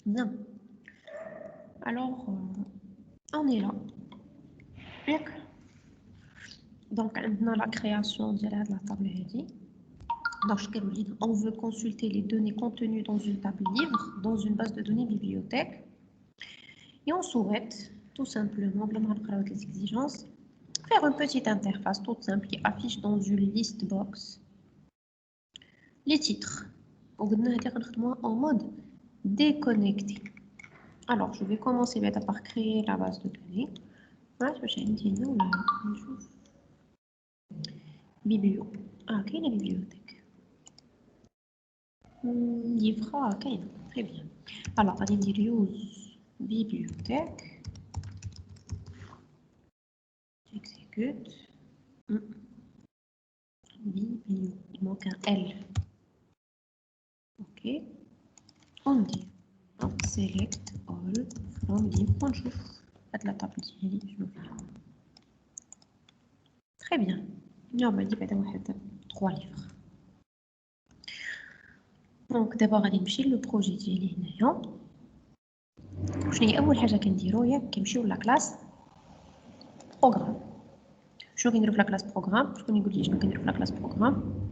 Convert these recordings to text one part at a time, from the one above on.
Bien. Alors, on est là. Donc, on a la création de la table ici. On veut consulter les données contenues dans une table livre, dans une base de données bibliothèque. Et on souhaite, tout simplement, les exigences, faire une petite interface toute simple qui affiche dans une list box les titres. En mode déconnecté. Alors, je vais commencer par créer la base de données. Biblio. Ah, quelle est la bibliothèque? Livre, ah, quelle? Très bien. Alors, on va dire use bibliothèque. Execute. Biblio. Il manque un L. OK. On dit select all from livre. On joue la table ديالي. Très bien. On va dire 3 livres. Donc d'abord غادي نمشي le projet ديالي هنايا. شنو هي اول حاجه كنديرو ياك كنمشيو لا كلاس بروغرام. شنو كنديرو في لا كلاس بروغرام؟ شكون يقول لي شنو كنديرو في لا كلاس بروغرام؟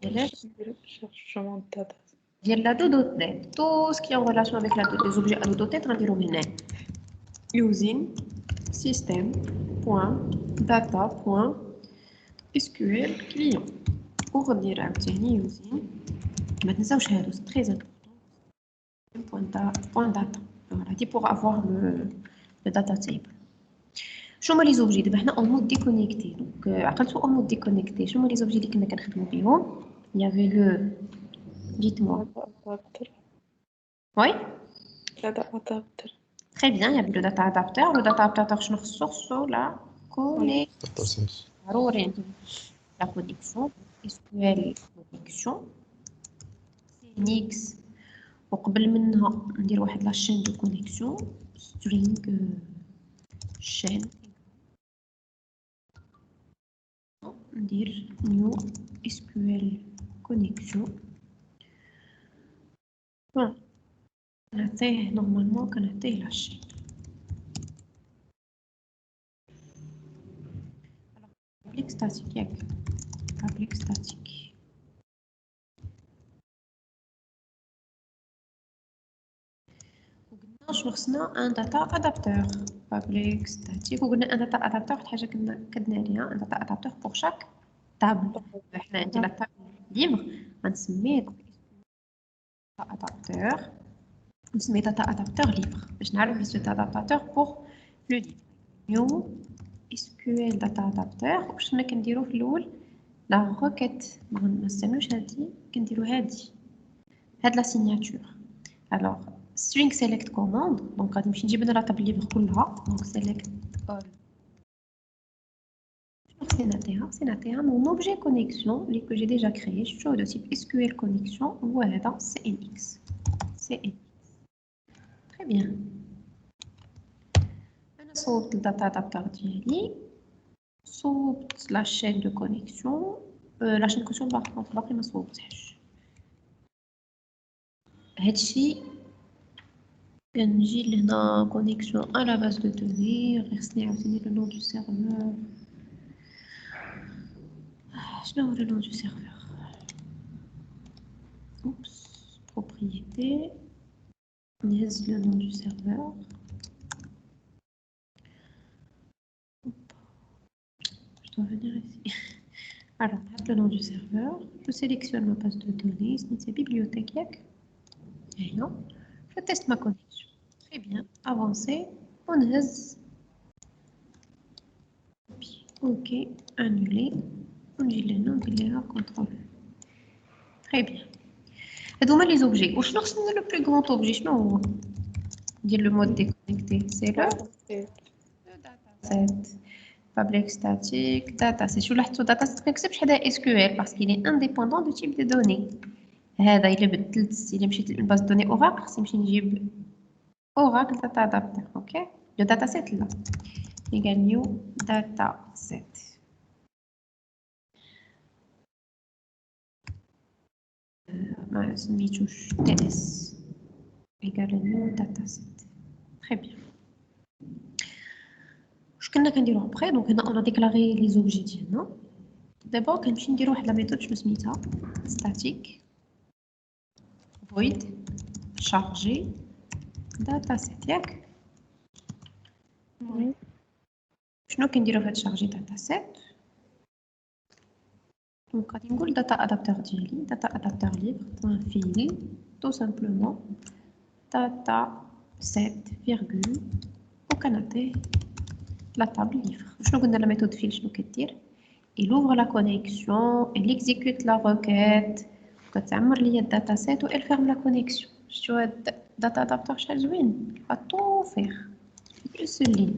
chargement de data. ديال لا دوتنت tout ce qui est en relation avec les objets à دوتنت غنديرو هنا using system.data.sql client وغندير عاوتاني using ما تنساوش هادو c'est très important point data voilà دي pour avoir le data table. شنو هما لي زوبجي دابا حنا اون مود ديكونيكتي دونك عقلتو اون مود ديكونيكتي شنو هما لي زوبجي اللي كنا كنخدمو بيهم يافي لو dites-moi. Oui. Data adapter. Très bien, il y a le data adapter. Le data adapter, je me ressource sur la connexion. La connexion, SQL connexion, CNX. وقبل منها ندير واحد لا chaîne de connexion, string chaîne. ندير new SQL connexion. Voilà. Normalement, connecter la chaîne. Alors, public statique. Public statique. خصنا un data adapter. Public statique. وقلنا un data adapter حاجة كنا عليها un data adapter pour chaque table. احنا عندي لا table libre غنسميه data adapter. نسميه data adapter libre باش نعرف بلي data adapter pour le libre. New SQL data adapter واش كنا كنديرو في الاول لا requête ما نستعملوش هادي كنديرو هاد لا signature. Alors string select command donc غادي نمشي نجيب لنا لا table libre كلها donc select all. C'est mon objet connexion que j'ai déjà créé show de type SQL connexion ou هذا CNX. Très bien. أنا صوبت الداتا adapter ديالي صوبت la chaîne de connexion la chaîne de connexion باقي ما صوبتهاش. هادشي كنجي لهنا connexion à la base de données غير خصني عاوتاني le nom du serveur. شنو هو le nom du serveur? Oups, propriété. نهز le nom du serveur. Je dois venir ici. Alors, le nom du serveur. Je sélectionne ma base de données. C'est bibliothèque. Et non. Je teste ma connexion. Très bien. Avancer. On haz. OK. Annuler. On dit le nom. Il est là. Contrôle. Très bien. Et donc, les objets. Où je le plus grand objet. Je dis le mode déconnecté. C'est le dataset. Public static data. C'est sur la data set ما كتبش حدا SQL parce qu'il est indépendant du type de données. هذا إلا بدلت إلا مشيت للباز دوني Oracle خصني نمشي نجيب Oracle data adapter. OK. Le dataset là. égale new data set. ما سميتوش TS égale new data set. Très bien. Je كنا كنديرو après donc هنا on a déclaré les objets ديالنا. D'abord كنمشي نديرو واحد لا méthode شنو سميتها static void chargé dataset ياك. شنو كنديرو في هاد chargé dataset donc غادي نقول data adapteur ديالي data adapteur libre point fil tout simplement data set virgule وكنعطيه la table livre. شنو قلنا la méthode fil شنو كدير il ouvre la connexion il exécute la requête كتعمر ليا الداتا سيت و elle ferme la connexion. شتو هاد data adapteur شحال زوين va tout faire une seule ligne.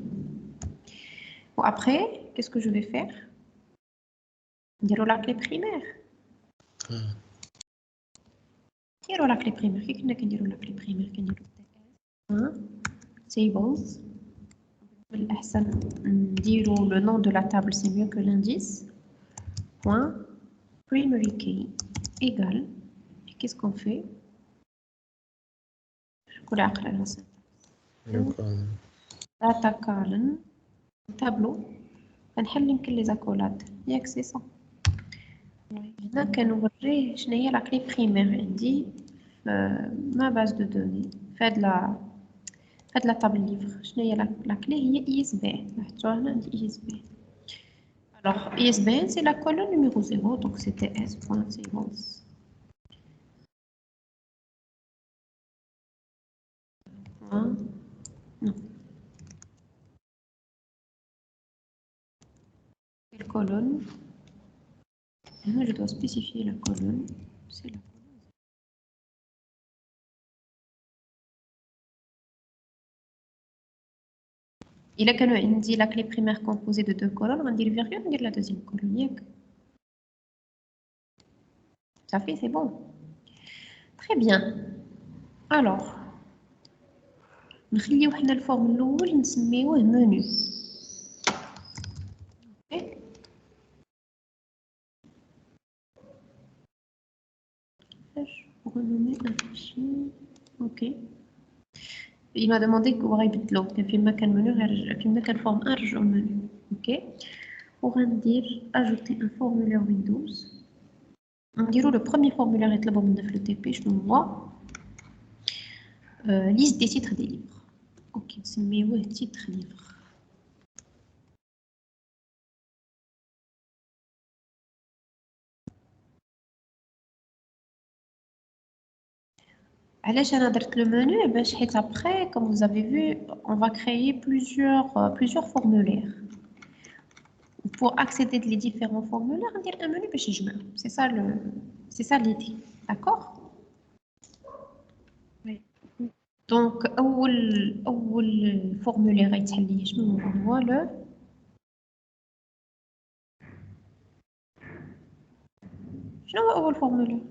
Bon, après, qu'est-ce que je vais faire? Dire la clé primaire. Dire la clé primaire. Qu'est-ce que dire la clé primaire? Tables. Dire le nom de la table, c'est mieux que l'indice. Point primary key égale. Et qu'est-ce qu'on fait? Je connais après la data column. Tableau. غنحل يمكن لي زاكولاد ياك سي صا. هنا كنوريه شنو هي لا كلي بريمير عندي ما باز دو دوني فهاد لا طابل ليفر. شنو هي لا كلي هي اي اس بي لاحظتوها هنا عندي اي اس بي. الوغ اي اس بي سي لا كولون نيميرو 0 دونك سي تي اس بوين سيكونس la colonne. Je dois spécifier la colonne. C'est la colonne. Il a que dit la clé primaire composée de deux colonnes. On va dire virgule, on va dire la deuxième colonne. Ça fait, c'est bon. Très bien. Alors, نخليو حنا الفورم الاول نسميوه منو. Pour nommer un fichier. Ok. Il m'a demandé qu'on va يبدلو كان في مكان منو غير في مكان فورم نرجعو منو. Ok. وغندير ajouter un formulaire Windows. نديرو le premier formulaire يطلبو منا في le TP شنو هو liste des titres des livres. Ok, نسميوه titre livre. علاش انا درت le menu باش حيت après comme vous avez vu on va créer plusieurs formulaires. Pour accéder les différents formulaires on ندير un menu باش يجمع. C'est ça l'idée. D'accord? Oui. Donc اول formulaire غيتحل لي شنو هو le شنو هو اول formulaire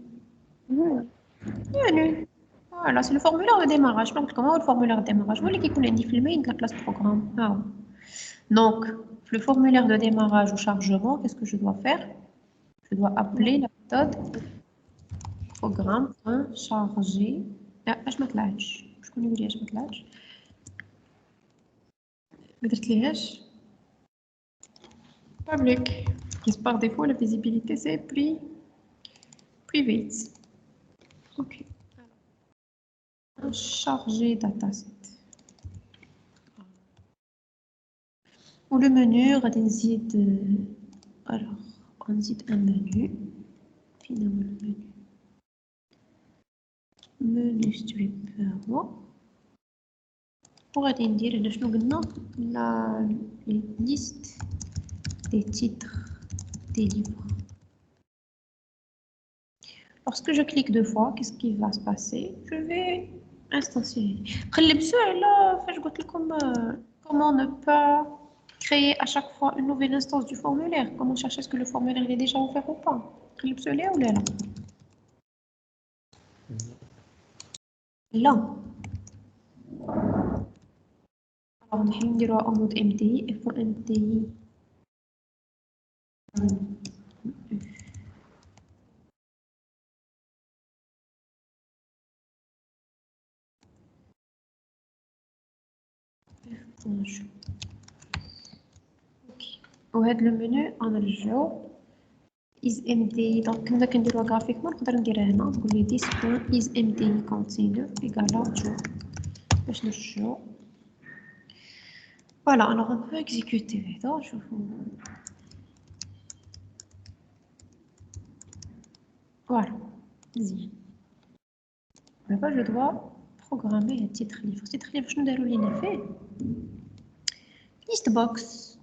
menu. Voilà, c'est le formulaire de démarrage. Donc, comment le formulaire de démarrage? Vous voulez qu'il y ait un mail de la classe programme. Ah. Donc, le formulaire de démarrage ou chargement, qu'est-ce que je dois faire? Je dois appeler la méthode programme.charger. Ah, je me lâche. Je connais bien, je me lâche. Public. Par défaut, la visibilité, c'est private. Ok. Charger dataset. Ou le menu, alors, on dit un menu. Finalement, le menu. Menu stripper. Pour dire la liste des titres des livres. Lorsque je clique deux fois, qu'est-ce qui va se passer? Je vais instancier. Comment ne pas créer à chaque fois une nouvelle instance du formulaire? Comment chercher est-ce que le formulaire est déjà ouvert ou pas? Ou là? Là. نحل نديروها en mode MTI et pour MTI وهذا المنيو غنرجعو is MTI دونك كنا كنديروها غرافيكمون نقدر نديرها هنا نقول لي this point is MTI continue égal true باش نرجعو فوالا alors on peut exécuter هذا نشوفو voilà مزيان دابا جو دوا بروغرامي هاد التيتر ليفر التيتر ليفر شنو دارو لينا فيه ليست بوكس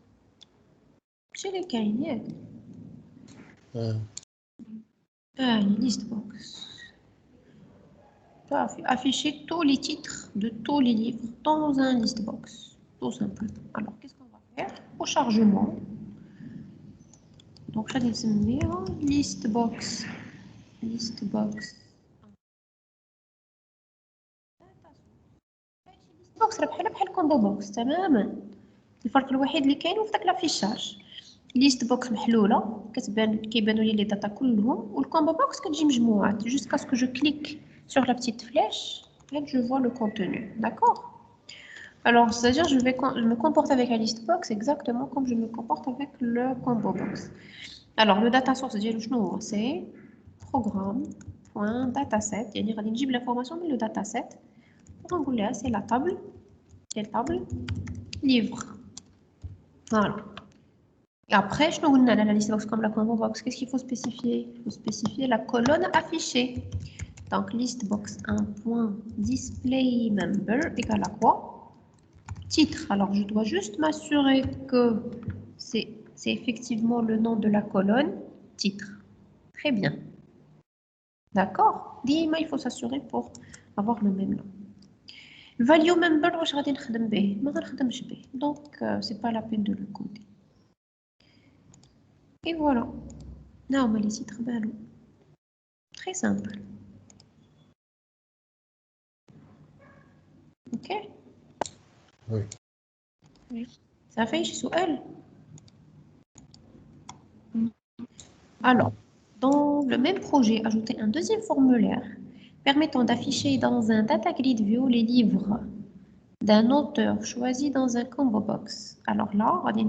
ماشي اللي كاين ياك liste box. Afficher tous les titres de tous les livres dans un liste box. Tout simplement. Alors, qu'est-ce qu'on va faire? Au chargement. Donc, je vais dire liste box. Liste box. Liste box بحال combo box تماما. الفرق الوحيد اللي كاين هو في داك لافيشاج. ليست بوكس محلوله كيبانوا لي داتا كلهم والكومبو بوكس كتجي مجموعات jusqu'à ce que je clique sur la petite flèche et je vois le contenu. D'accord? Alors, c'est-à-dire je me comporte avec la liste box exactement comme je me comporte avec le combo box. Alors, le data source ديالو شنو هو c'est programme.dataset يعني غادي نجيب l'information من le dataset ونقول لها c'est la table quelle table livre. Voilà. Et après, je nous donne la liste box comme la combo box. Qu'est-ce qu'il faut spécifier? Il faut spécifier la colonne affichée. Donc, liste box 1.display member égale à quoi? Titre. Alors, je dois juste m'assurer que c'est effectivement le nom de la colonne titre. Très bien. D'accord? Dima, il faut s'assurer pour avoir le même nom. Value member, je vais نخدم به. ما غنخدمش به. Donc, c'est pas la peine de le coder. Et voilà. Là, on met les titres ballons. Très simple. Ok? Oui. Ça fait chez Souel. Alors, dans le même projet, ajoutez un deuxième formulaire permettant d'afficher dans un data grid view les livres d'un auteur choisi dans un combo box. Alors là, on va dire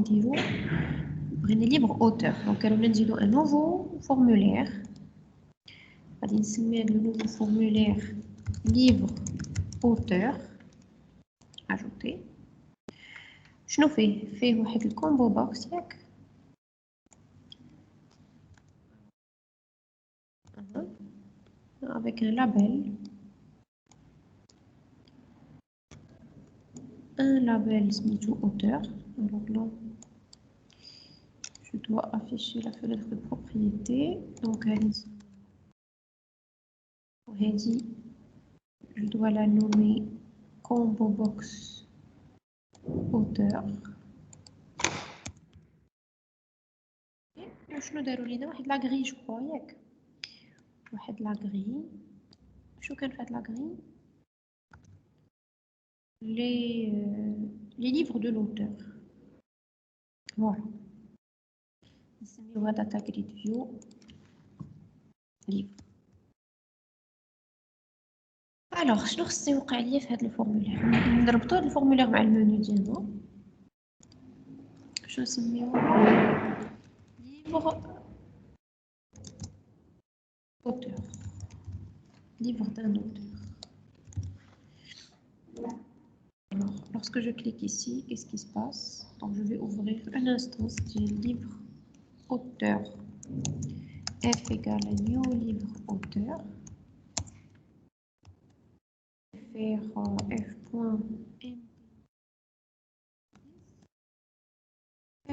les livres auteurs. Donc, on va dire un nouveau formulaire. On va dire le nouveau formulaire livre auteur. Ajouter. شنو فيه واحد الكومبو بوكس ياك avec un label smitou auteur. Alors là je dois afficher la fenêtre de propriété donc je dois la nommer combo box auteur. شنو داروا لينا واحد لا غري جو كوا ياك واحد لا غري شنو كان في هاد لا غري les livres de l'auteur. Voilà. نسميوها data grid view livre. Alors شنو خصني يوقع ليا في هاد الفورمولير نربطو هاد الفورمولير مع المنيو ديالنا شنو نسميوها livre auteur livre d'un auteur. Alors, lorsque je clique ici, qu'est-ce qui se passe? Donc, je vais ouvrir une instance du livre auteur. F égale à new livre auteur. Faire f.m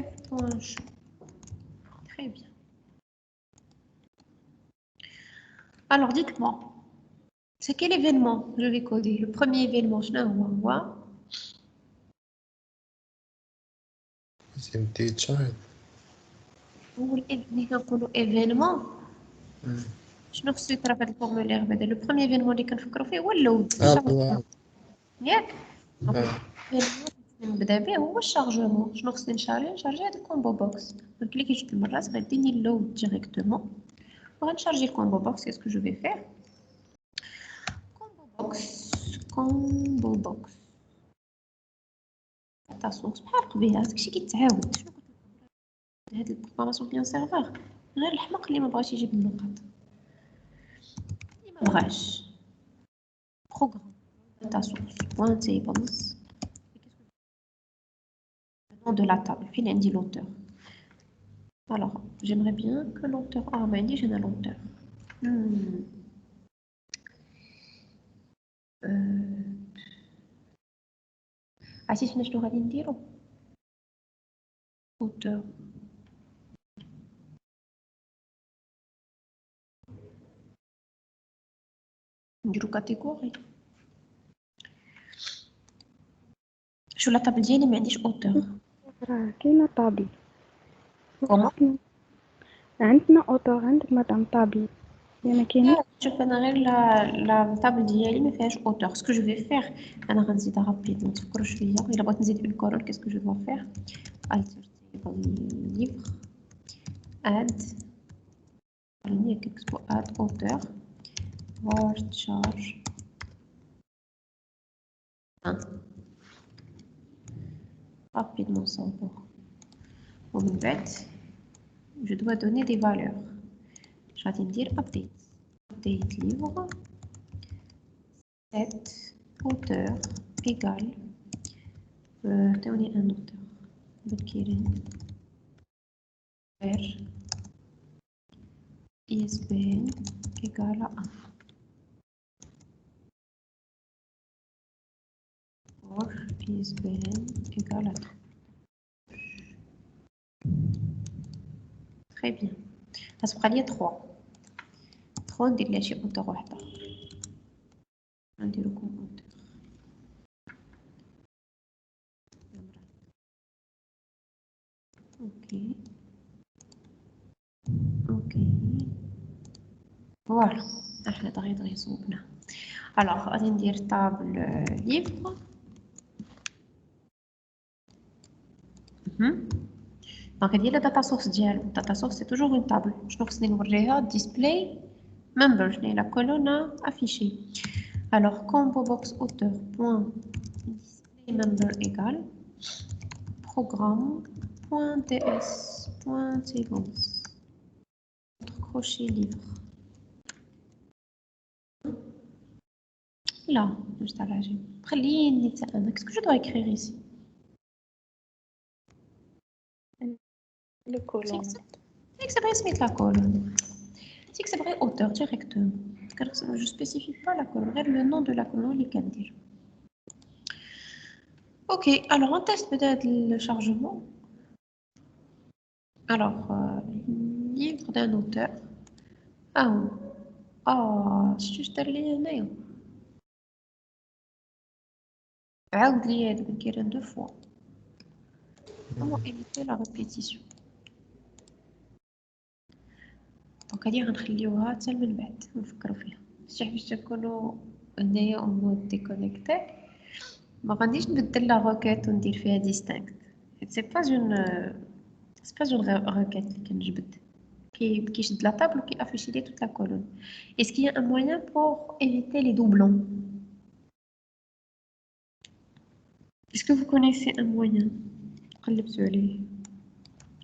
f.show. Très bien. Alors, dites-moi, c'est quel événement je vais coder? Le premier événement, je l'ai voir. C'est MTI child. اللي كنقولوا ايفينمون شنو خصو يطرا في هذا الفورمولير بعدا لو بروميير ايفينمون اللي كنفكروا فيه هو اللود الله. ياك نبدا به هو الشارجمون. شنو خصني نشارجي هاد الكومبو بوكس. دونك اللي كيجيب المرات غيديني اللود ديريكتومون وغنشارجي الكومبو بوكس. سي سكو جو في فير. كومبو بوكس تاع سورس بحال قبيله. داكشي كيتعاود. شنو قلت لكم هاد البروغراماسيون ديال سيرفر غير الحمق اللي ما بغاش يجيب النقط، اللي ما بغاش. بروغرام تاع سورس بوان تيبلز nom de la table. Puis il dit l'auteur. Alors, j'aimerais bien que l'auteur... Ah, mais il dit j'ai un auteur. Ah, si je dois dire auteur. نديرو catégorie. شو la table ديالي ما عنديش auteur. راه كاينه طابي. Comment? عندنا اوتور، عندك مدام طابي. يعني كاينه. شوف انا غير لا table ديالي ما فيهاش auteur. Ce que je vais faire, انا غنزيدها رابيد ما تفكروش فيا. الا بغيت نزيد une colonne, qu'est-ce que je dois faire? Alter table livre add ligne expo add auteur word charge 1 rapidement ça encore. Au fait, je dois donner des valeurs. Je vais dire update livre 7 auteur égale donner un auteur Bekirin R ISBN égale à 1 or ISBN égale à 3. Très bien. Ça sera lié 3. 3 ندير لها شي اوتور وحده. نديرو كوم اوتور. اوكي. فوالا احنا دغيا صوبنا. الوغ غادي ندير طابل ليفر. دونك هادي هي الداتا سورس ديالو. الداتا سورس سي توجور اون طابل. شنو خصني نوريها؟ ديسبلاي member. شنو هي لا كولون افيشي. الوغ combo box auteur point display member égale programme point ds point tables crochet livre. Là, juste à la gym. Qu'est-ce que je dois écrire ici? Le colonne. C'est que c'est vrai, mettre la colonne. C'est que c'est vrai, auteur directement. Car je ne spécifie pas la colonne, le nom de la colonne, les can dire. Ok, alors on teste peut-être le chargement. Alors, livre d'un auteur. C'est juste le lien. عاود لي هذا كيران 2 fois. Comment éviter la répétition? دونك هادي غنخليوها حتى من بعد نفكروا فيها. شي باش تكونوا هنايا اون مود ديكونيكتي ما غاديش نبدل لا روكيت وندير فيها ديستانكت. سي با اون روكيت اللي كنجبد كيشد لا طابل وكيافيشي لي توت لا كولون. Est-ce qu'il y a un moyen pour éviter les doublons? Est-ce que vous connaissez un moyen? قلبتوا عليه؟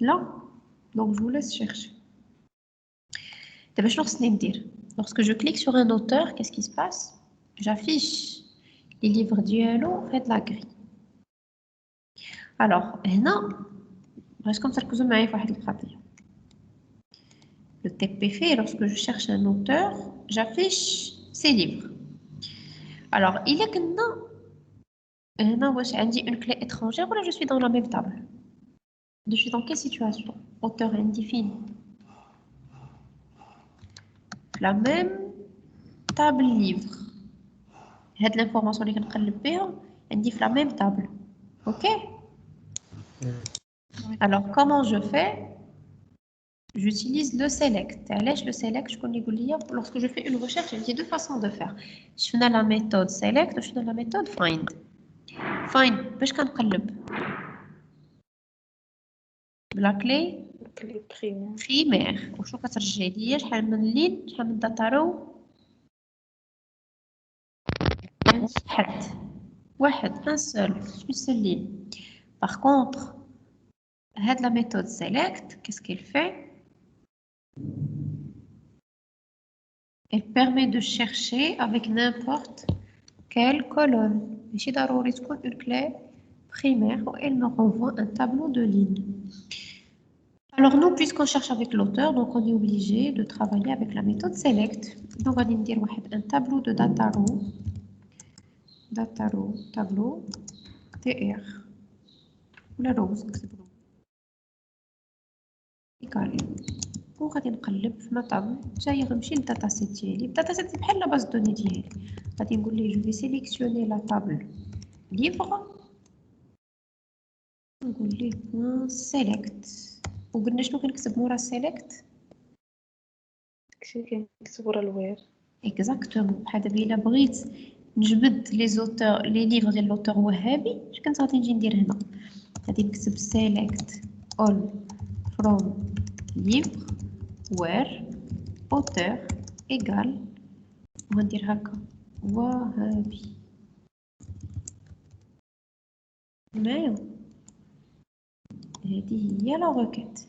لا. Donc je vous laisse chercher. Lorsque je clique sur un auteur, qu'est-ce qui se passe? J'affiche les livres dialogues, faites la grille. Alors, comme ça que le TPF, lorsque je cherche un auteur, j'affiche ses livres. Alors, il y a que une clé étrangère, ou là je suis dans la même table. Je suis dans quelle situation? Auteur indéfini. La même table livre. Cette l'information اللي كنقلب بها عندي في la même table. OK? Alors comment je fais? J'utilise le select. علاش le select شكون اللي يقول لي lorsque je fais une recherche, il y a deux façons de faire. Je fais la méthode select ou je fais la méthode find. فاين باش كنقلب بلا كلي كلي بريمير. بريمير وشنو كترجع ليا شحال من لين شحال من داتا رو واحد ان سول لين. باغ كونطخ هاد لا méthode select qu'est-ce qu'elle fait? Elle permet de chercher avec n'importe quelle colonne. ماشي ضروري تكون une clé primaire où elle me renvoie un tableau de lignes. Alors nous, puisqu'on cherche avec l'auteur, donc on est obligé de travailler avec la méthode select. Donc on va dire un tableau de data row, tableau tr ou la rows égal. وغادي نقلب في مطاب جاي غنمشي للداتا سيت ديالي. الداتا سيت بحال لا باز دوني ديالي. غادي نقول ليه جو في سيليكسيوني لا تابل ليفر نقول ليه بوين سيليكت وقلنا شنو كنكتب مورا سيليكت داكشي كنكتب ورا الوير. اكزاكتومون بحال دابا الا بغيت نجبد لي زوتور لي ليفر ديال لوتور وهابي اش كنت غادي نجي ندير هنا غادي نكتب سيليكت اول فروم ليفر وير auteur égal وغندير هكا وهابي معايا هذه هي لا روكيت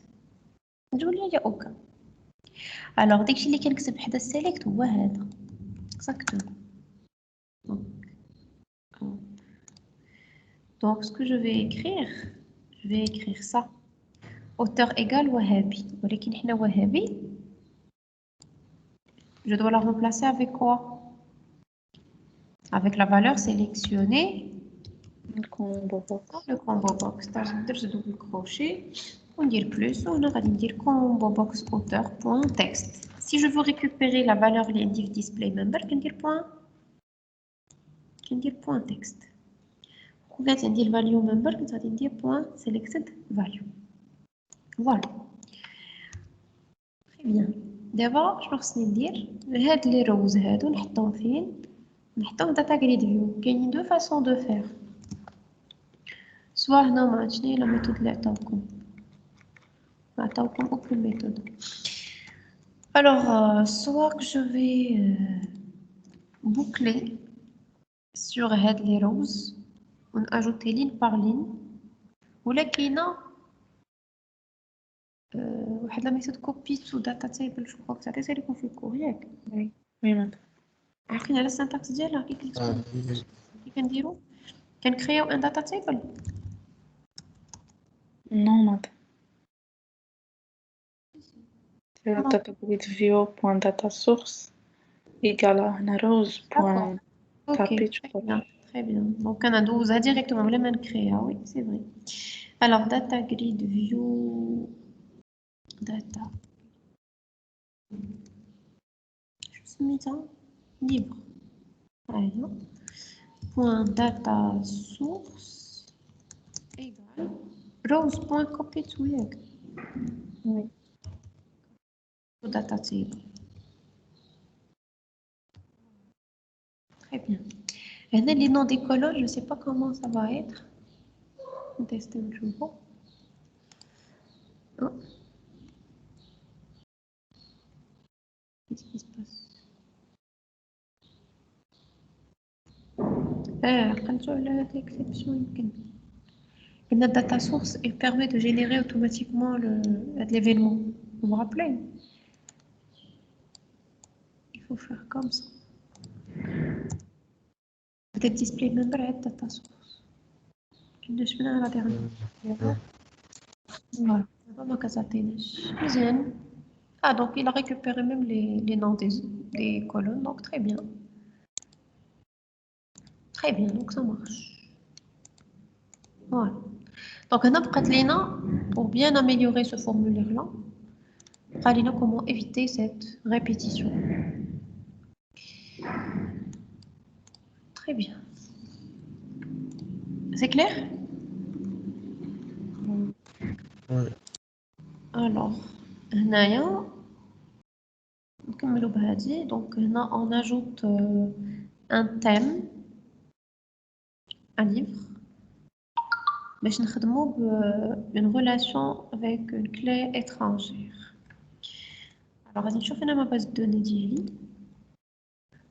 نقول لي اوكا. الوغ داكشي اللي كنكتب حدا السيليكت هو هذا اكزاكتومون. Donc ce que je vais écrire ça auteur égal wahabi ولكن حنا wahabi je dois la remplacer avec quoi? Avec la valeur sélectionnée Le combo box. Le combo box. Je double crochet. On dit plus. On aura dire combo box auteur point texte. Si je veux récupérer la valeur l'indice display member, je vais dire point texte. On va dire value member, je vais dire point selected value. Voilà. Très bien. D'abord, je vais dire les rows, on نحطهم فين؟ نحطهم data grid view. Il y a deux façons de faire. Soit هنا ما عرفتش شنو هي لا ميثود اللي عطاوكم ما عطاوكم aucune méthode. Alors soit que je vais boucler sur هاد les rows on ajouter ligne par ligne ولا كاينه واحد لا ميثود كوبي تو داتا تيبل جو كروك تعطيها لكم في الكور ياك وي ماما عارفين على السنتاكس ديالها كي كنديرو كنكريو ان داتا تيبل non ماما data grid view point data source égale à rows point tapis. Très bien. Donc on a 12 directement les mêmes créer. Oui, c'est vrai. Alors data grid view data. Je suis mis ça libre. Alors, point data source égale rows point copy to Oui. Data table. Très bien. Et les noms des colonnes, je ne sais pas comment ça va être. On teste un jour. Oh. Qu'est-ce qui se passe? L'exception يمكن. Une data source, elle permet de générer automatiquement l'événement. Vous vous rappelez? Il faut faire comme ça. Peut-être display member et data source. Je vais à la dernière. Voilà. Bien. Ah, donc il a récupéré même les noms des colonnes, donc très bien. Très bien, donc ça marche. Voilà. Donc on a Pratlina, pour bien améliorer ce formulaire-là, Pratlina, comment éviter cette répétition. Très bien. C'est clair? Oui. Alors, donc on ajoute un thème, un livre, باش نخدمو une relation avec une clé étrangère. Alors غادي نشوف هنا ما باز دوني ديالي.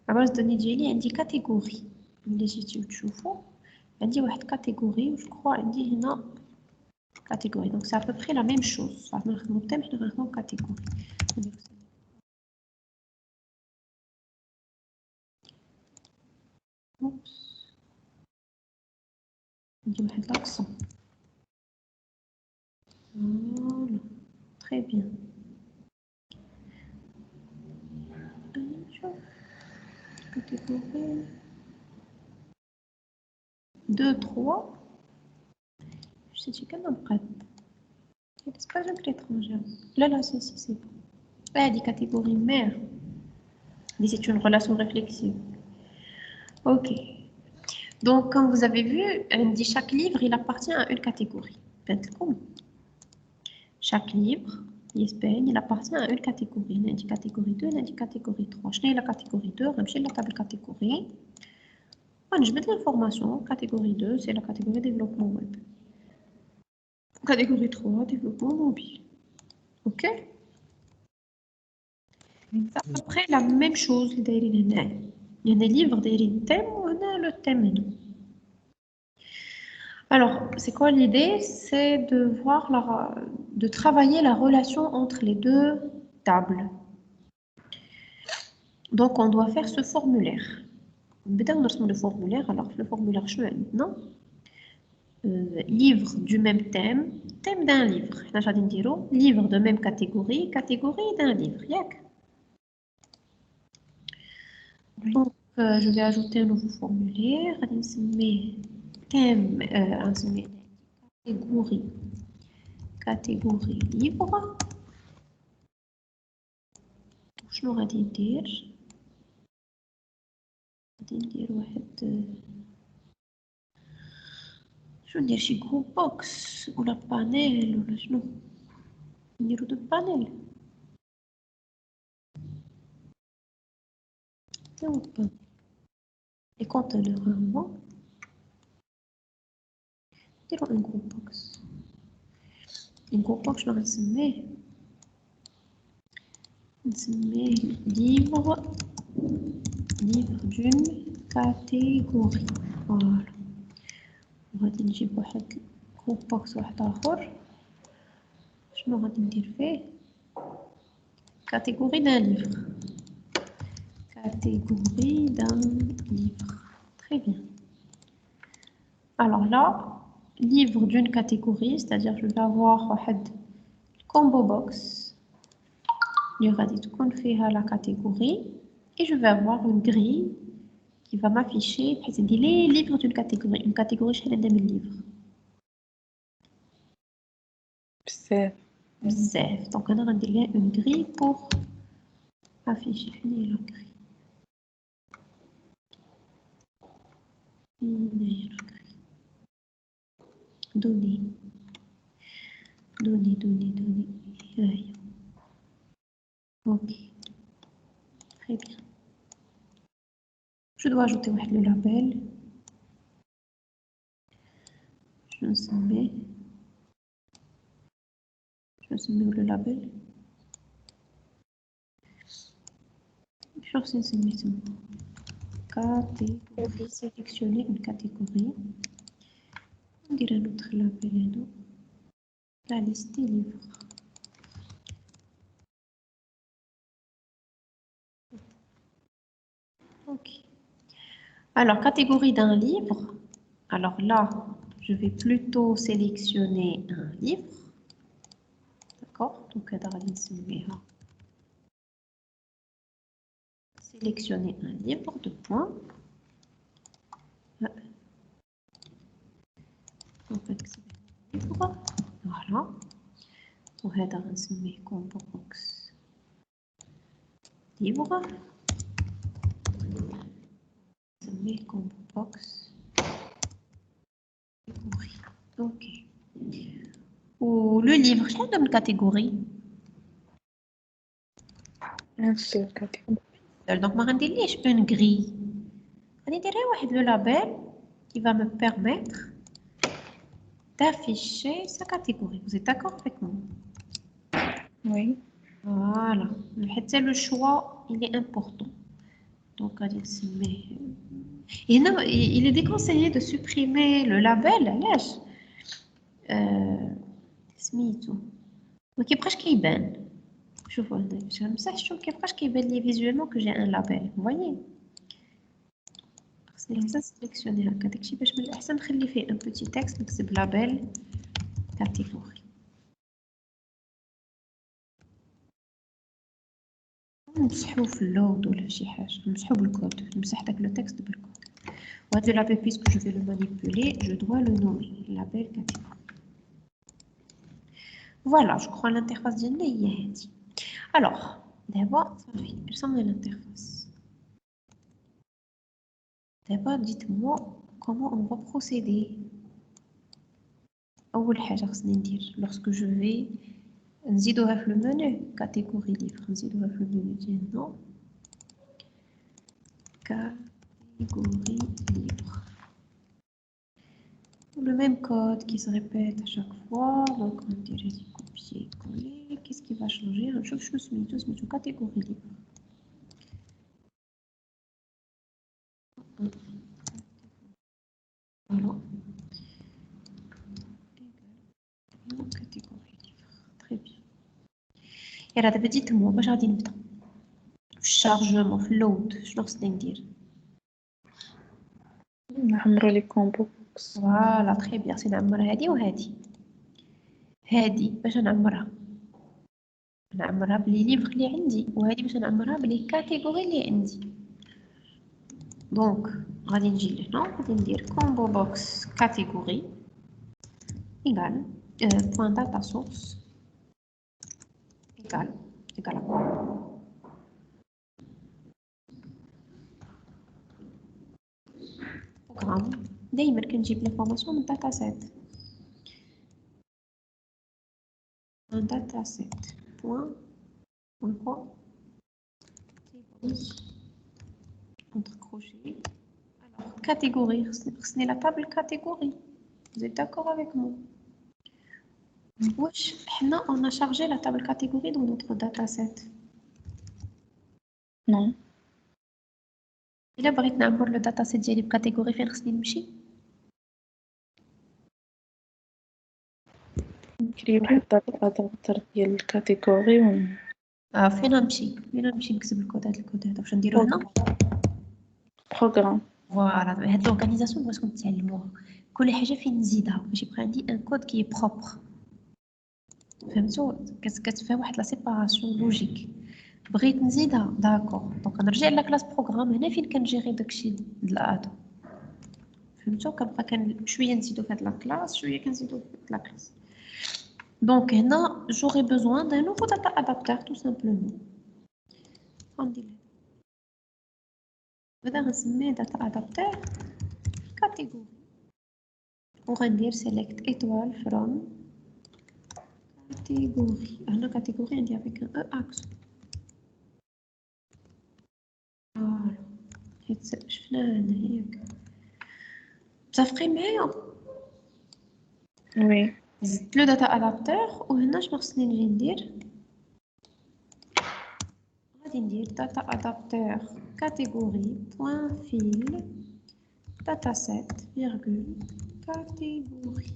la base de données ديالي عندي catégorie. ملي جيتو تشوفوا عندي واحد catégorie و je crois عندي هنا catégorie. Donc c'est à peu près la même chose. صافي نخدمو التيم حنا غنخدمو catégorie. Oups. عندي واحد l'accent. Voilà. Très bien. Catégorie 2, 3. Je sais pas comment prête. C'est pas une étrangère. Là, c'est bon. Là, des catégories mère. Mais c'est une relation réflexive. Ok. Donc, comme vous avez vu, chaque livre, il appartient à une catégorie. Chaque livre, il appartient à une catégorie. Il y a une catégorie 2, il y a une catégorie 3. Je la catégorie 2, je vais la table catégorie. Je mets l'information. Catégorie 2, c'est la catégorie développement web. Catégorie 3, développement mobile. Ok? C'est à peu près la même chose. Il y a des livres, des thèmes, on a le thème. Alors, c'est quoi l'idée? C'est de travailler la relation entre les deux tables. Donc, on doit faire ce formulaire. Le formulaire, alors le formulaire, je maintenant. Livre du même thème d'un livre. Livre de même catégorie d'un livre. Donc, je vais ajouter un nouveau formulaire. Thème, catégorie livre. Je n'aurai dit dire. Je vais dire chez groupe box ou la panel ou la genou. Numéro de panel. Les conteneurs avant. Dirons un groupe box. Un groupe box, je vais livre d'une catégorie. Voilà. غادي نجيب واحد group box واحد آخر. شنو غادي ندير فيه؟ catégorie d'un livre. Catégorie d'un livre. Très bien. Alors là, livre d'une catégorie, c'est-à-dire je vais avoir un combo box. Il y aura des qu'on fait à la catégorie et je vais avoir une grille qui va m'afficher les livres d'une catégorie. Une catégorie chez les livres. Bzef. Donc on a une grille pour afficher la grille. Données. Ok. Très bien. Je dois ajouter le label. Je mets le label. Je vais catégorie. Sélectionner une catégorie. On dirait notre label. La liste des livres. Ok. Alors, catégorie d'un livre. Alors là, je vais plutôt sélectionner un livre. D'accord? Donc, sélectionner un livre de points. Voilà. On va dans combo box livre. Combo box catégorie. Ok. Ou le livre, je sais une catégorie. Un seul catégorie. Donc, je vais dire une grille. Je vais dire le label qui va me permettre d'afficher sa catégorie. Vous êtes d'accord avec moi? Oui. Voilà. Le choix, il est important. Donc, et non, il est déconseillé de supprimer le label. سميتو ما كيبقاش كيبان. شوفوا هنا باش نمسح شوف كيبقاش كيبان لي فيزوالمون كو جي ان لابيل فوايي. خصني حتى سيليكسيوني هكا داكشي باش من الاحسن نخلي فيه ان بوتي تكست نكتب لابيل كاتيجوري. نمسحو في اللود ولا شي حاجه نمسحو بالكود نمسح داك لو تكست بالكود. وهذا لابيل puisque je vais le manipuler je dois le nommer label catégorie. Voilà, je crois l'interface ديالنا هي هادي. Alors, d'abord, رسمنا l'interface. D'abord, dites-moi comment on va procéder. أول حاجة خصني ندير lorsque je vais نزيدوها في المنيو catégorie livre نزيدوها في المنيو ديالنا catégorie livre. Le même code qui se répète à chaque fois, donc on dirait du copier-coller. Qu'est-ce qui va changer? Je suis mis catégorie libre. Voilà. Catégorie libre. Très bien. Et là, dites-moi, باش غادي نبدا في الشارجمون في اللود شنو خصني ندير؟ نعمرو لي كومبو بوكس. فوالا تري بيان سي نعمر هادي وهادي. هادي باش نعمرها بلي ليفغ اللي عندي وهادي باش نعمرها بلي كاتيجوري اللي عندي. دونك غادي نجي لهنا غادي ندير كومبو بوكس كاتيجوري ايغال بوين داتا سورس ايغال بروغرام. دايما كنجيب لينفورماسيون من داتا سيت بوين كوا entre crochets. Alors, catégorie, ce n'est la table catégorie. Vous êtes d'accord avec moi? Wesh, on a chargé la table catégorie dans notre dataset. Non. إلا بغيت نعمر لو داتاسيت ديالي بكاتيجوري فين خصني نمشي؟ نكري واحد الادابتر ديال الكاتيجوري فين نمشي نكتب الكود هذا واش نديرو هنا؟ بروغرام. فوالا هاد لورغانيزاسيون بغيتكم تعلموها. كل حاجه فين نزيدها باش يبقى عندي ان كود كي بروبر. فهمتوا كتفهم واحد لا سيباراسيون لوجيك. بغيت نزيدها داكور دونك نرجع لاكلاس بروغرام هنا فين كنجيري داكشي د الادو. فهمتوا كنبقى شويه نزيدو في هاد لاكلاس شويه كنزيدو في هاد لاكلاس. دونك هنا j'aurai besoin d'un nouveau data adapter tout simplement. غندير هذا غنسميه data adapter catégorie وغندير select étoile from catégorie. هنا catégorie عندي avec un e accent. فوالا حيت شفناها هنا ياك متفقين معايا؟ وي. زدت لو داتا ادابتور وهنا شنو خصني نجي ندير؟ غادي ندير داتا ادابتور كاتيجوري بوين فيل داتا سيت فيرغول كاتيجوري.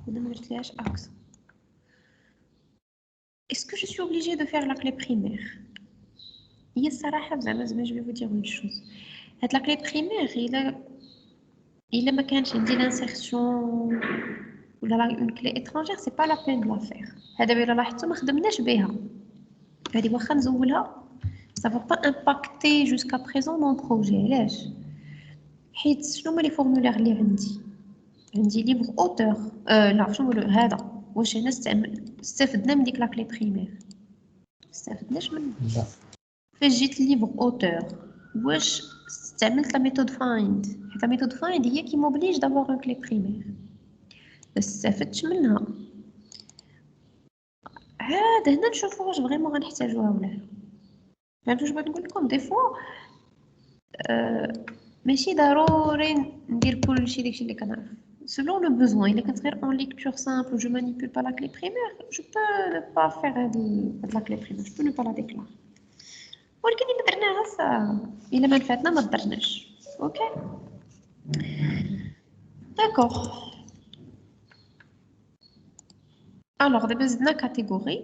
هنا ما درتلهاش اكس. Est-ce que je suis obligée de faire la clé primaire? هي الصراحه زعما je vais vous dire une chose. هاد la clé primaire إلا ما كانش عندي l'insertion ولا une clé étrangère c'est pas la peine de la faire. هذا إلا لاحظتوا ما خدمناش بها. هذه واخا نزولها ça va pas impacter jusqu'à présent mon projet. علاش؟ حيت شنو هما لي فورمولير اللي عندي ليبر اوتور لا شنو نقولوا هذا واش هنا استفدنا من ديك لا كلي بريمير استفدناش منه. لا فاش جيت ليبر اوتور واش استعملت لا ميثود فايند حيت لا ميثود فايند هي كي موبليج دافوار اون كلي بريمير بس استفدتش منها. عاد هنا نشوفوا واش فريمون غنحتاجوها ولا لا. فهمتوا واش بغيت نقول لكم دي فوا ماشي ضروري ندير كلشي داكشي اللي كنعرف selon le besoin. Il est qu'être en lecture simple, je manipule pas la clé primaire, je peux ne pas faire de la clé primaire, je peux ne pas la déclarer. ولكن إلا درناها إلا ما نفعتنا ما درناش. OK. D'accord. Alors, دابا زدنا catégorie.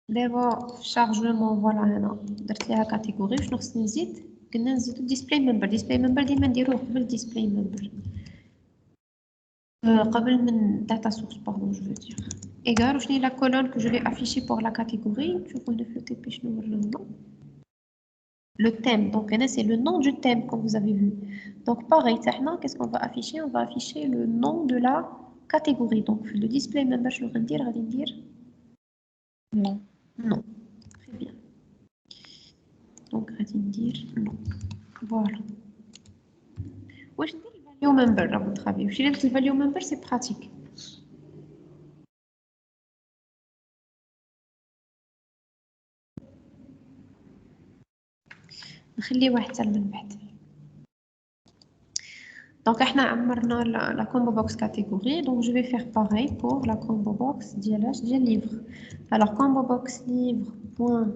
دابا في chargement فوالا هنا درت ليها catégorie. شنو خصني نزيد؟ قلنا نزيدو display member. display member ديما نديروه قبل display member. قبل من data source pardon je veux dire. Égal وشنو هي la colonne que je vais afficher pour la catégorie. نشوفو هنا في le TP شنو هو le nom. Le thème, donc c'est le nom du thème comme vous avez vu. Donc pareil, qu'est-ce qu'on va afficher? On va afficher le nom de la catégorie. Donc le display member, je vais dire Non. non. Très bien. Donc je vais dire non. Voilà. Où je dis le value member à votre avis? Je dirais que le value member c'est pratique. نخلي واحد حتى من بعد. Donc احنا عمرنا la combo box catégorie. Donc je vais faire pareil pour la combo box ديال livre. Alors combo box livre point.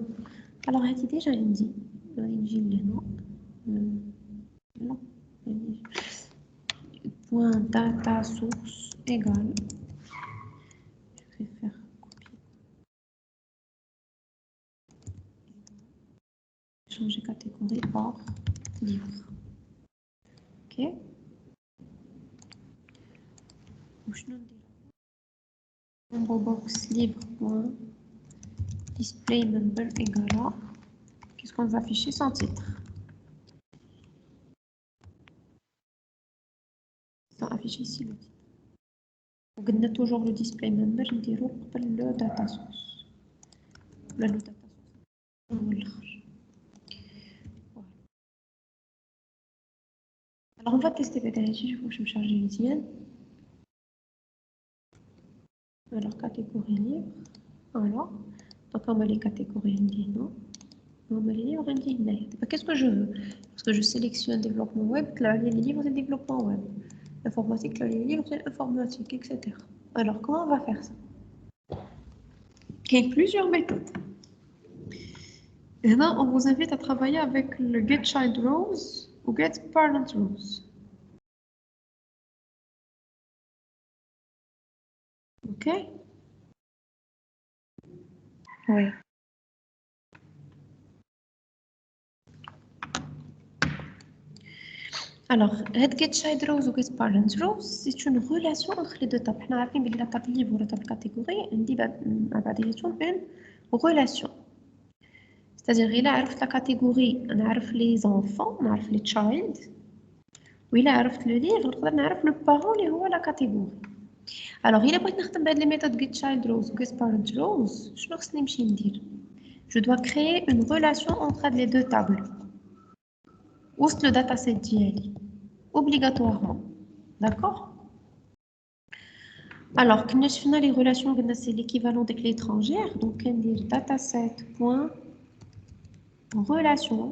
Alors هذه déjà عندي. نجي لهنا. Non. Point data source égale. Je vais faire copier. Changer catégorie par livre. OK. Combo box livre point display member égale à. Qu'est-ce qu'on va afficher sans titre? Sans afficher ici le titre. On a toujours le display member, on dirait le data source. Le data source. Alors on va tester peut-être ici, je vais me charger les liens. Alors catégorie libre. Voilà. Donc on met les catégories indiennes. On met les livres indiennes. Qu'est-ce que je veux? Parce que je sélectionne développement web, là les livres c'est développement web. Informatique, là les livres c'est informatique, etc. Alors comment on va faire ça? Il y a plusieurs méthodes. Et là, on vous invite à travailler avec le getChildRows ou getParentRows. OK? Oui. Alors, getChildRows ou getParentRows, c'est une relation entre les deux tables. On a appris la table livre ou la table catégorie, on dit une relation. C'est-à-dire, il a la catégorie, on a les enfants, on a les child, ou il a le livre, on a le parent qui est la catégorie. Alors, il a pas de les méthodes getChildRows ou getParentRows. Je dois créer une relation entre les deux tables. Où est le dataset d'IALI? Obligatoirement. D'accord? Alors, quand je finis les relations, c'est l'équivalent des clés étrangères. Donc, on va dire dataset.relation.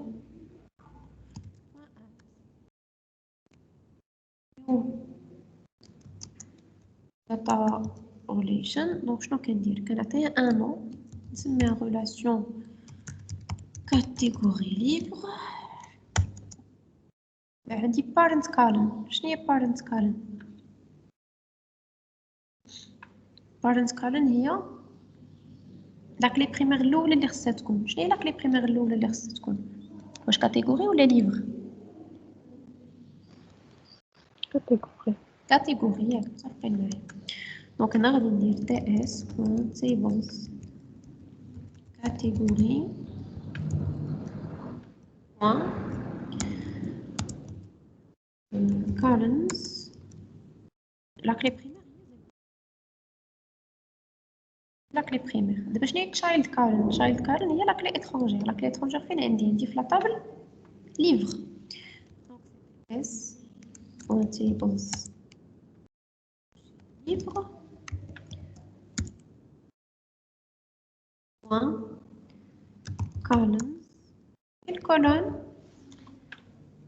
Data relation. Donc, je vais dire qu'on a un nom. C'est une relation catégorie libre. عندي parent column. شنو هي parent column؟ parent column هي لا كلي بريمير الاولى اللي خصها تكون. شنو هي لا كلي بريمير الاولى اللي خصها تكون؟ واش كاتيجوري ولا ليفر؟ كاتيجوري. كاتيجوري ياك صافي معايا. دونك انا غادي ندير تي اس بوين تيبلز كاتيجوري بوين columns la clé primaire. La clé primaire. دابا شنو هي child column? child column هي la clé étrangère. La clé étrangère فين عندي في la table livre. Donc s on tables livre point columns. Quelle colonne?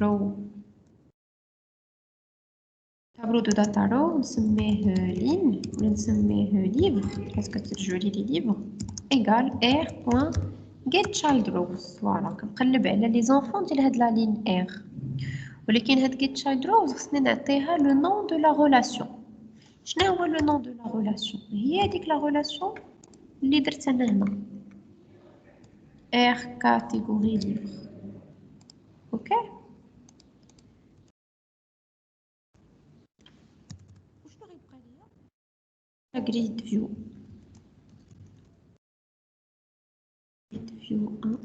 رو تابلو دو داتا رو نسميه لين ولا نسميه ليفر باسكو ترجعوا لي ليفر ايغال ار بوين get child rows فوالا كنقلب على لي زونفون ديال هاد لا لين ار ولكن هاد get child rows خصني نعطيها لو نون دو لا ريلاسيون. شنو هو لو نون دو لا ريلاسيون؟ هي هذيك لا ريلاسيون اللي درت انا هنا ار كاتيجوري ليفر. اوكي وشنو غيبقى ليا grid view view 1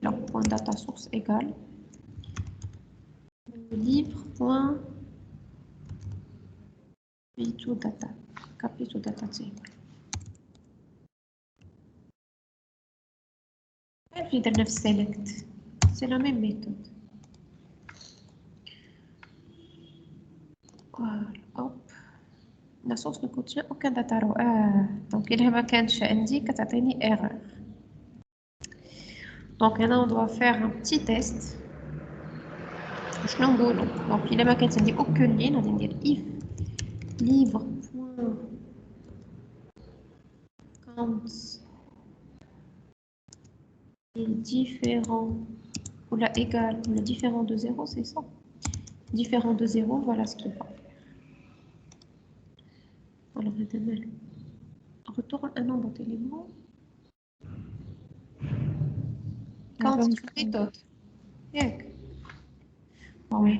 donc point data source égale livre point capito data table. كيف درنا في select c'est la même méthode. voilà hop la source ne contient aucun data row donc إلا ما كانش عندي كتعطيني erreur. donc هنا on doit faire un petit test. شنو نقولوا دونك إلا ما كانت عندي aucune ligne غادي ندير if livre point count est différent ou la égal ou la différent de 0 c'est ça différent de 0 voilà ce qu'il va faire. alors on retourne un nombre d'éléments quand c'est une méthode ياك oui.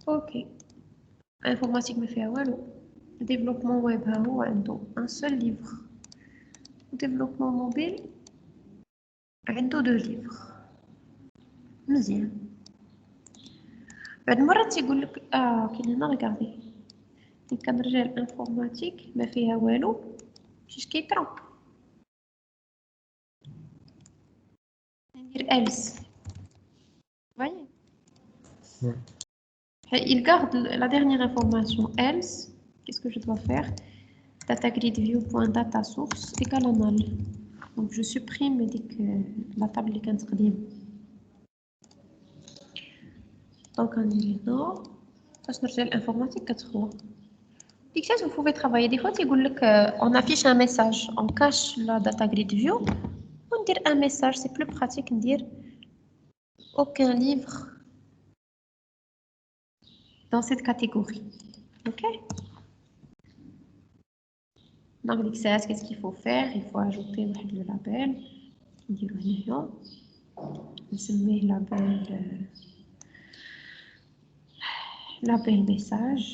اوكي informatique ما فيها والو développement web ها هو عنده un seul livre développement mobile عنده 2 livres مزيان. بعد مرة تيقول لك كاين هنا ريغاردي ملي كنرجع للانفورماتيك ما فيها والو مشيش كيكرا ندير else voyez il garde la dernière information else. Qu'est-ce que je dois faire? Data grid view.data source égale à null. Donc je supprime la table اللي كانت قديمة. Donc on est là. باش نرجع للانفورماتيك كتخوى. ديك الساعة vous pouvez travailler des fois تيقول لك on affiche un message on cache la data grid view وندير un message c'est plus pratique ندير aucun livre dans cette catégorie. Ok? Donc, qu'est-ce qu'il faut faire? Il faut ajouter le label. Label message.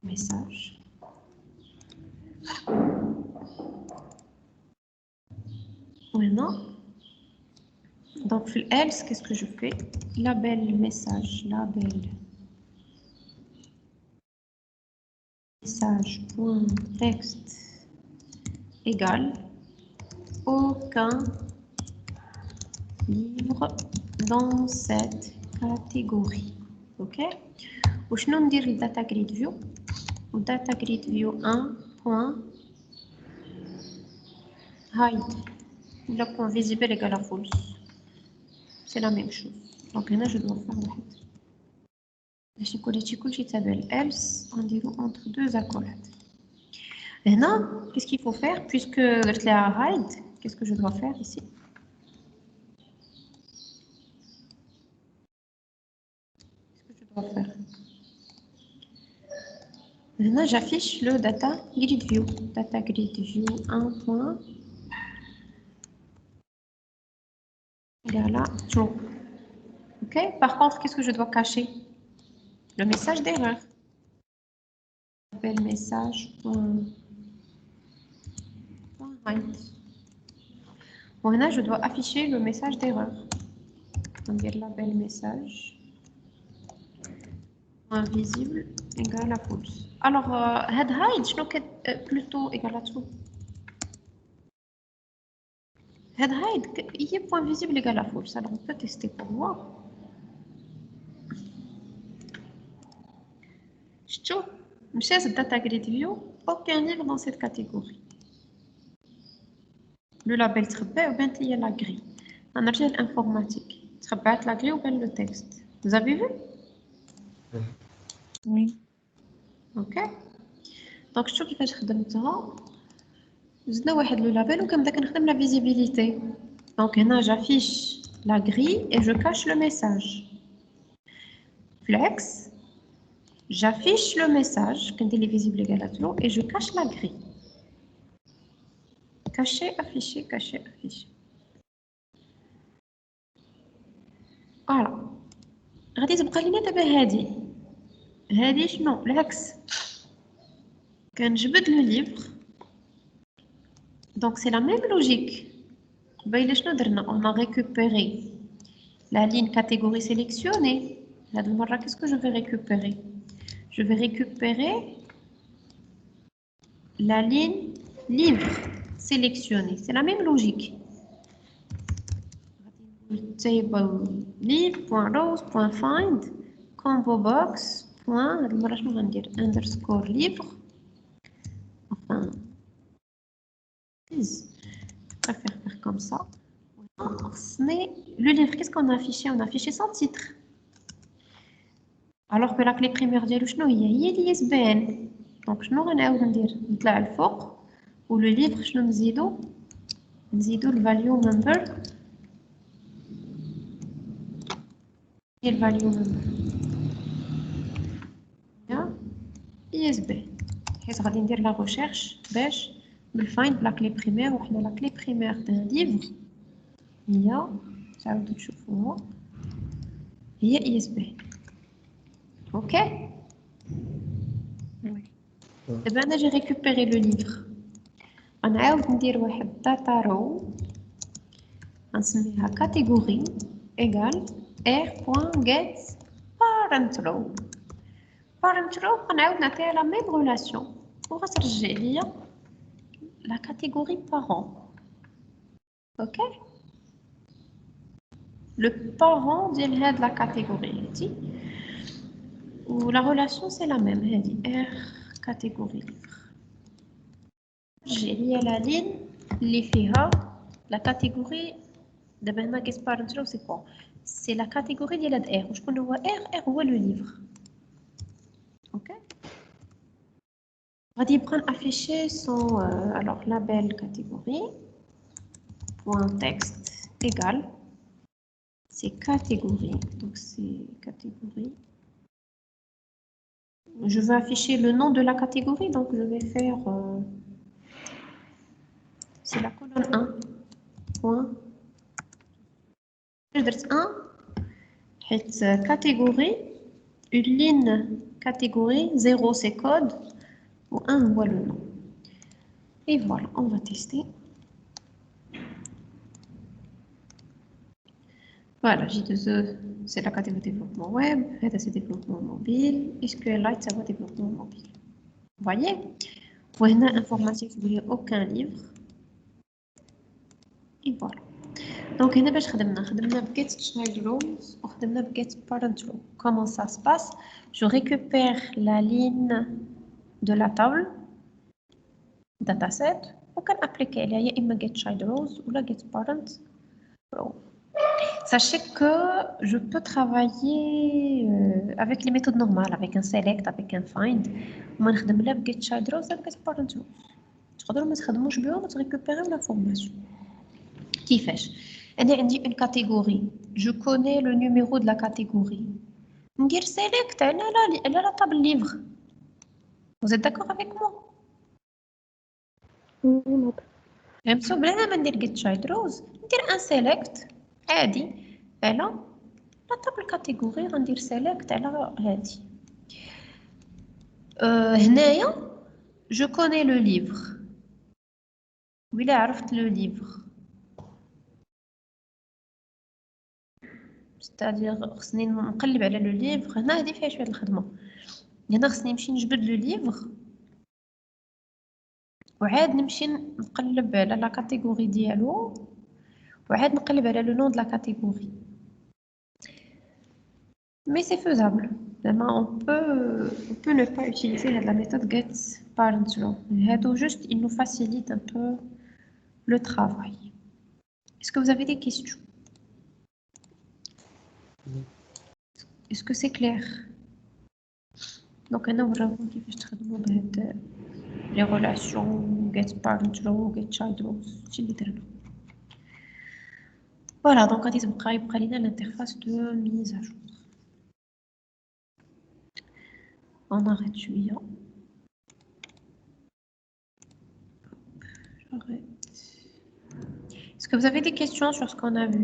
Message. Maintenant, donc, else, qu'est-ce que je fais? Label message. Label message.texte égale aucun livre dans cette catégorie. Ok? Ou je ne dire le data grid view. Ou data grid view 1.hide. Le point visible égale à false. C'est la même chose. Donc là, je dois faire واحد. باش نكون هادشي كلشي تابع else نديرو entre deux accolades. Maintenant, qu'est-ce qu'il faut faire puisque درت ليها hide? Qu'est-ce que je dois faire ici? Faire. Maintenant, j'affiche le data grid view. Data grid view 1 point. Voilà, true. Ok. Par contre, qu'est-ce que je dois cacher? Le message d'erreur. Label message point hide. Bon, maintenant, je dois afficher le message d'erreur. On va dire label message. Invisible égale à false. Alors, head hide, je dois plutôt égal à true. Head hide, il y a point visible égal à false. Alors, on peut tester pour voir. شتو مشات الداتا جريد فيو aucun livre dans cette catégorie. Le label تخبى ou bien il y a la grille. On a l'informatique. تخبات la grille ou bien le texte. Vous avez vu? Oui. Ok. Donc شوفوا كيفاش خدمتها. زدنا واحد لو لابيل وكنبدا كنخدم لا فيزيبيليتي. Donc هنا j'affiche la grille et je cache le message. Flex, j'affiche le message quand il est visible égal à true et je cache la grille. Cacher, afficher, cacher, afficher. Voilà. غادي تبقى لينا دابا هادي شنو بالعكس كنجبد لو ليفر. Donc c'est la même logique. On a récupéré la ligne catégorie sélectionnée. Qu'est-ce que je vais récupérer? Je vais récupérer la ligne livre sélectionnée. C'est la même logique. Table livre.rows.find combo box. Underscore livre. Enfin, je préfère faire comme ça. Le livre, qu'est-ce qu'on a affiché? On a affiché son titre. Alors que la clé primaire ديالو شنو هي الISBN. Donc شنو غنعاود ندير نطلع الفوق و le livre شنو نزيدو الفاليو نمبر ديال الفاليو نمبر يا ISBN حيت غادي ندير لا ريشيرش باش بالفايند لا كلي بريمير وحنا لا كلي بريمير دان ليفر هي تعاودو تشوفوها هي ISBN. Ok? Oui. Et bien, j'ai récupéré le livre. On a dire une data row. On se met à catégorie égale r.getParentRow. ParentRow, on a la même relation. Pour rechercher la catégorie parent. Ok? Le parent de la catégorie. Ou la relation, c'est la même. R catégorie livre. J'ai lié la ligne, les filles, la catégorie de GetParentRow, c'est quoi? C'est la catégorie de R. Je connais R ou le livre. Ok? On va dire prendre afficher son alors label catégorie point texte égal c'est catégorie donc c'est catégorie. Je veux afficher le nom de la catégorie donc je vais faire c'est la colonne 1 point je dirais 1 catégorie une ligne catégorie 0 c'est code ou 1 voit le nom et voilà on va tester. Voilà, J2E, c'est la catégorie développement web, REDA c'est développement mobile, SQLite ça va développement mobile. Vous voyez? Pour une informatique, vous n'avez aucun livre. Et voilà. Donc, on a GetChildRows et GetParentRow. Comment ça se passe? Je récupère la ligne de la table, dataset, ou qu'on applique il y a GetChildRows ou la GetParentRow. Sachez que je peux travailler avec les méthodes normales, avec un select, avec un find. Je vais faire GetChildRows et GetParentRow. Je vais récupérer l'information. Qui fait? J'ai une catégorie. Je connais le numéro de la catégorie. Je vais dire select, elle a la table livre. Vous êtes d'accord avec moi? Oui. Je vais dire GetChildRows. Je vais dire un select. عادي elle a la table catégorie غندير select على هادي هنايا je connais le livre وإلا عرفت le livre c'est-à-dire خصني نقلب على le livre هنا هادي فيها شويه الخدمه هنا خصني نمشي نجبد le livre وعاد نمشي نقلب على لا كاتيجوري ديالو وعاد نقلب على le nom de la catégorie. Mais c'est faisable. Demain, on peut ne pas utiliser la méthode getParentRow. Juste, il nous facilite un peu le travail. Est-ce que vous avez des questions? Est-ce que c'est clair? Donc, on va voir كيفاش تخدموا بهاد les relations getParentRow, getChildRow. Voilà, donc غادي يبقى لنا l'interface de mise à jour. On arrête celui-là. J'arrête. Est-ce que vous avez des questions sur ce qu'on a vu?